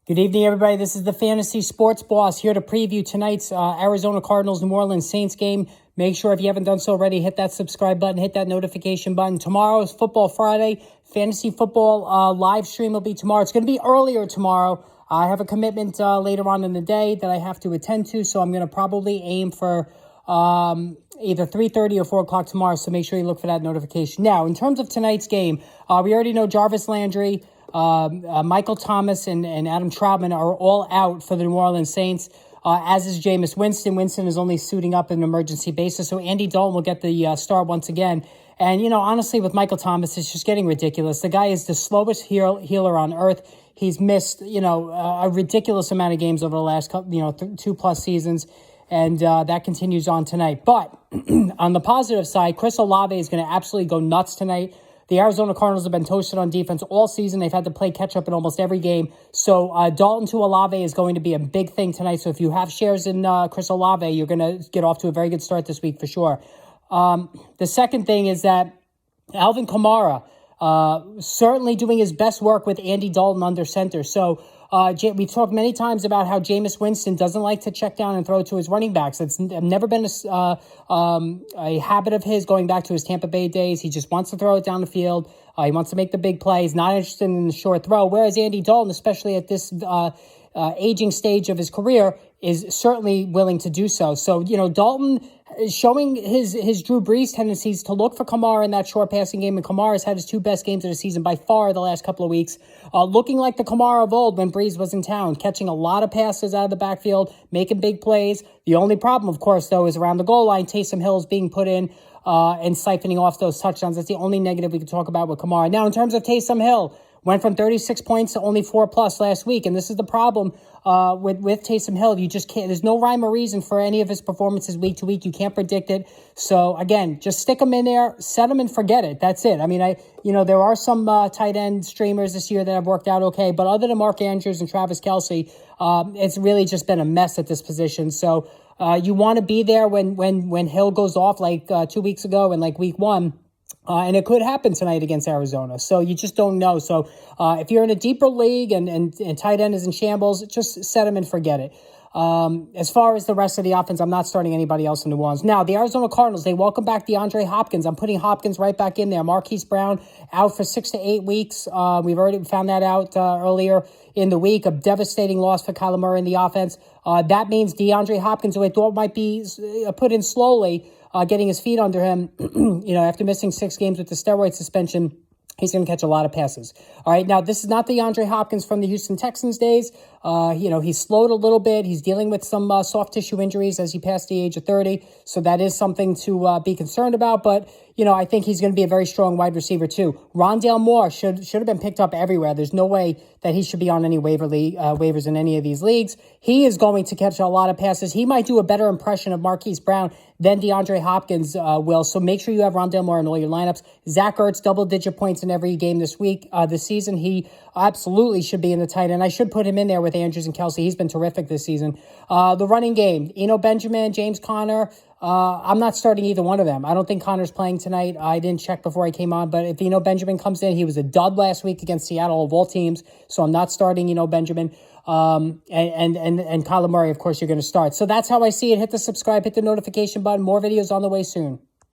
Good evening, everybody. This is the Fantasy Sports Boss here to preview tonight's Arizona Cardinals New Orleans Saints game. Make sure if you haven't done so already, hit that subscribe button, hit that notification button. Tomorrow is Football Friday. Fantasy football live stream will be tomorrow. It's going to be earlier tomorrow. I have a commitment later on in the day that I have to attend to, so I'm going to probably aim for either 3:30 or 4 o'clock tomorrow, so make sure you look for that notification. Now, in terms of tonight's game, we already know Jarvis Landry, Michael Thomas, and Adam Troutman are all out for the New Orleans Saints, as is Jameis Winston. Winston is only suiting up on an emergency basis, so Andy Dalton will get the start once again. And, honestly, with Michael Thomas, it's just getting ridiculous. The guy is the slowest healer on earth. He's missed, a ridiculous amount of games over the last, 2+ seasons. And that continues on tonight. But on the positive side, Chris Olave is going to absolutely go nuts tonight. The Arizona Cardinals have been toasted on defense all season. They've had to play catch-up in almost every game. So Dalton to Olave is going to be a big thing tonight. So if you have shares in Chris Olave, you're going to get off to a very good start this week for sure. The second thing is that Alvin Kamara certainly doing his best work with Andy Dalton under center. So we talked many times about how Jameis Winston doesn't like to check down and throw to his running backs. It's never been a habit of his going back to his Tampa Bay days. He just wants to throw it down the field. He wants to make the big plays, not interested in the short throw. Whereas Andy Dalton, especially at this aging stage of his career, is certainly willing to do so. So, Dalton is showing his Drew Brees tendencies to look for Kamara in that short passing game, and Kamara has had his two best games of the season by far the last couple of weeks, looking like the Kamara of old when Brees was in town, catching a lot of passes out of the backfield, making big plays. The only problem, of course, though, is around the goal line. Taysom Hill is being put in and siphoning off those touchdowns. That's the only negative we can talk about with Kamara. Now, in terms of Taysom Hill, went from 36 points to only 4+ last week. And this is the problem with Taysom Hill. You just can't, there's no rhyme or reason for any of his performances week to week. You can't predict it. So again, just stick him in there, set him and forget it. That's it. I mean, there are some tight end streamers this year that have worked out okay, but other than Mark Andrews and Travis Kelce, it's really just been a mess at this position. So you want to be there when Hill goes off like 2 weeks ago and like week 1. And it could happen tonight against Arizona. So you just don't know. So if you're in a deeper league and tight end is in shambles, just set him and forget it. As far as the rest of the offense, I'm not starting anybody else in New Orleans. Now, the Arizona Cardinals, they welcome back DeAndre Hopkins. I'm putting Hopkins right back in there. Marquise Brown out for 6 to 8 weeks. We've already found that out earlier in the week. A devastating loss for Kyler Murray in the offense. That means DeAndre Hopkins, who I thought might be put in slowly, getting his feet under him, after missing 6 games with the steroid suspension, he's going to catch a lot of passes. All right, now this is not the DeAndre Hopkins from the Houston Texans days. He's slowed a little bit. He's dealing with some soft tissue injuries as he passed the age of 30. So that is something to be concerned about. But, I think he's going to be a very strong wide receiver too. Rondale Moore should have been picked up everywhere. There's no way that he should be on any waivers in any of these leagues. He is going to catch a lot of passes. He might do a better impression of Marquise Brown than DeAndre Hopkins will. So make sure you have Rondale Moore in all your lineups. Zach Ertz, double-digit points in every game this season. He absolutely should be in the tight end. I should put him in there with Andrews and Kelce. He's been terrific this season. The running game, Eno Benjamin, James Conner. I'm not starting either one of them. I don't think Conner's playing tonight. I didn't check before I came on, but if Eno Benjamin comes in, he was a dud last week against Seattle of all teams, so I'm not starting Eno Benjamin. And Kyler Murray, of course, you're going to start. So that's how I see it. Hit the subscribe, hit the notification button. More videos on the way soon.